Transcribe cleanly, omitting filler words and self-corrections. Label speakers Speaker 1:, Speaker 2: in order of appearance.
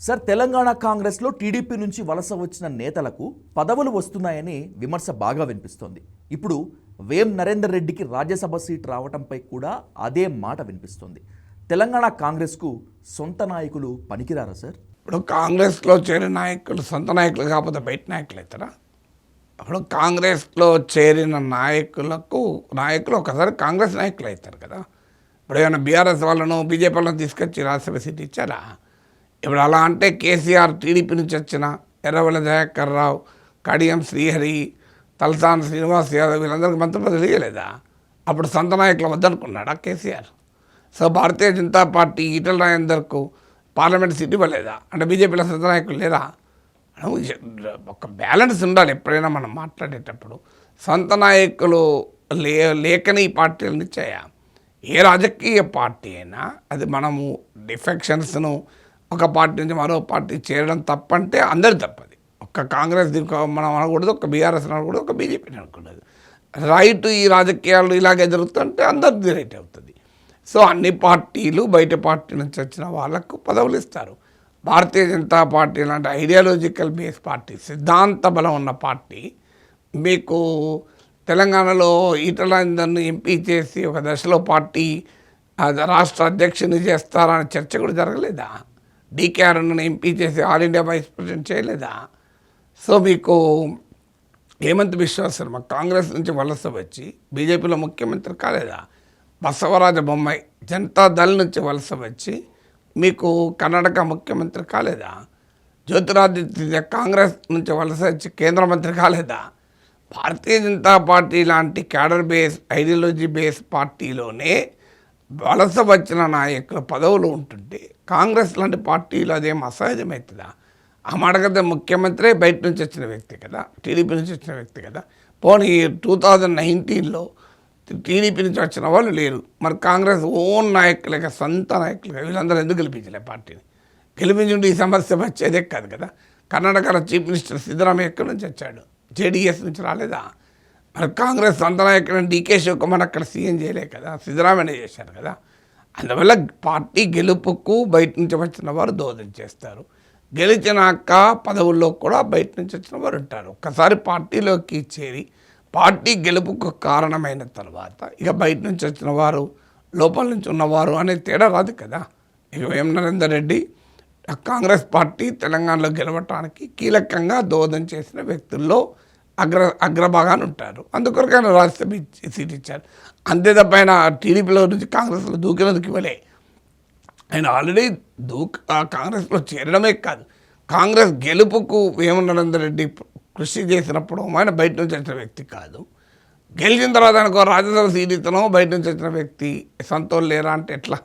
Speaker 1: Sir, Telangana కాంగ్రెస్లో TDP నుంచి వలస వచ్చిన నేతలకు పదవులు వస్తున్నాయని విమర్శ బాగా వినిపిస్తోంది. ఇప్పుడు వేం నరేందర్ రెడ్డికి రాజ్యసభ సీట్ రావటంపై కూడా అదే మాట వినిపిస్తోంది. తెలంగాణ కాంగ్రెస్కు సొంత నాయకులు పనికిరారా సార్?
Speaker 2: ఇప్పుడు కాంగ్రెస్లో చేరిన నాయకులు సొంత నాయకులు కాకపోతే బయట నాయకులు అవుతారా? ఇప్పుడు కాంగ్రెస్లో చేరిన నాయకులు ఒకసారి కాంగ్రెస్ నాయకులు అవుతారు కదా. ఇప్పుడు ఏమైనా బీఆర్ఎస్ వాళ్ళను బీజేపీ వాళ్ళను తీసుకొచ్చి రాజ్యసభ సీట్ ఇచ్చారా? ఇప్పుడు అలా అంటే కేసీఆర్ టీడీపీ నుంచి వచ్చిన ఎర్రవెల్లి దయాకర్ రావు, కడియం శ్రీహరి, తలసాని శ్రీనివాస్ యాదవ్ వీళ్ళందరికీ మంత్రి పదవులు ఇవ్వలేదా? అప్పుడు సొంత నాయకులు వద్దనుకున్నాడా కేసీఆర్? సో భారతీయ జనతా పార్టీ ఈటల రాజేందర్కు పార్లమెంట్ సీట్ ఇవ్వలేదా? అంటే బీజేపీలో సొంత నాయకులు లేరా? ఒక బ్యాలెన్స్ ఉండాలి ఎప్పుడైనా మనం మాట్లాడేటప్పుడు. సొంత నాయకులు లేకని ఈ పార్టీలు నిశ్చయా. ఏ రాజకీయ పార్టీ అయినా అది మనము డిఫెక్షన్స్ను ఒక పార్టీ నుంచి మరో పార్టీ చేరడం తప్పంటే అందరి తప్పది. ఒక్క కాంగ్రెస్ మనం అనకూడదు, ఒక బీఆర్ఎస్ అనకూడదు, ఒక బీజేపీని అనకూడదు. రైట్ ఈ రాజకీయాలు ఇలాగే జరుగుతుంటే అందరిది రైట్ అవుతుంది. సో అన్ని పార్టీలు బయట పార్టీ నుంచి వచ్చిన వాళ్ళకు పదవులు ఇస్తారు. భారతీయ జనతా పార్టీ లాంటి ఐడియాలజికల్ బేస్ పార్టీ, సిద్ధాంత బలం ఉన్న పార్టీ మీకు తెలంగాణలో ఈటల రాజేందర్ను ఎంపీ చేసి ఒక దశలో పార్టీ రాష్ట్ర అధ్యక్షుని చేస్తారనే చర్చ కూడా జరగలేదా? డీకే అరుణ్ను ఎంపీ చేసి ఆల్ ఇండియా వైస్ ప్రెసిడెంట్ చేయలేదా? సో మీకు హేమంత్ బిశ్వ శర్మ కాంగ్రెస్ నుంచి వలస వచ్చి బీజేపీలో ముఖ్యమంత్రి కాలేదా? బసవరాజ బొమ్మాయి జనతాదళ్ నుంచి వలస వచ్చి మీకు కర్ణాటక ముఖ్యమంత్రి కాలేదా? జ్యోతిరాదిత్య కాంగ్రెస్ నుంచి వలస వచ్చి కేంద్ర మంత్రి కాలేదా? భారతీయ జనతా పార్టీ లాంటి క్యాడర్ బేస్ ఐడియాలజీ బేస్ పార్టీలోనే వలస వచ్చిన నాయకుల పదవులు ఉంటుంటే కాంగ్రెస్ లాంటి పార్టీలు అదేం అసహజమవుతుందా? ఆ మాటకైతే ముఖ్యమంత్రి బయట నుంచి వచ్చిన వ్యక్తి కదా, టీడీపీ నుంచి వచ్చిన వ్యక్తి కదా. పోనీ 2019లో టీడీపీ నుంచి వచ్చిన వాళ్ళు లేరు, మరి కాంగ్రెస్ ఓన్ నాయకులుగా సొంత నాయకులుగా వీళ్ళందరూ ఎందుకు గెలిపించలే? పార్టీని గెలిపించుంటే ఈ సమస్య వచ్చేదే కాదు కదా. కర్ణాటకలో చీఫ్ మినిస్టర్ సిద్ధరామయ్య ఎక్కడి నుంచి వచ్చాడు? జేడీఎస్ నుంచి రాలేదా? మరి కాంగ్రెస్ సొంత నాయకులను డీకే శివకుమార్ అక్కడ సీఎం చేయలే కదా, సిద్ధరామయ్య చేశారు కదా. అందువల్ల పార్టీ గెలుపుకు బయట నుంచి వచ్చిన వారు దోహదం చేస్తారు, గెలిచినాక పదవుల్లో కూడా బయట నుంచి వచ్చిన వారు ఉంటారు. ఒక్కసారి పార్టీలోకి చేరి పార్టీ గెలుపుకు కారణమైన తర్వాత ఇక బయట నుంచి వచ్చిన వారు లోపల నుంచి ఉన్నవారు అనే తేడా రాదు కదా. ఇక వేం నరేందర్ రెడ్డి కాంగ్రెస్ పార్టీ తెలంగాణలో గెలవటానికి కీలకంగా దోహదం చేసిన వ్యక్తుల్లో అగ్రభాగాన్ని ఉంటారు. అందుకొరకు ఆయన రాజ్యసభ సీట్ ఇచ్చారు. అంతే తప్ప ఆయన టీడీపీలో నుంచి కాంగ్రెస్లో దూకినందుకు ఇవ్వలే. ఆయన ఆల్రెడీ కాంగ్రెస్లో చేరడమే కాదు, కాంగ్రెస్ గెలుపుకు వేం నరేందర్ రెడ్డి కృషి చేసినప్పుడు ఆయన బయట నుంచి వచ్చిన వ్యక్తి కాదు. గెలిచిన తర్వాత ఆయనకు రాజ్యసభ సీట్ ఇతనో బయట నుంచి వచ్చిన వ్యక్తి సొంతోళ్ళు లేరా అంటే ఎట్లా?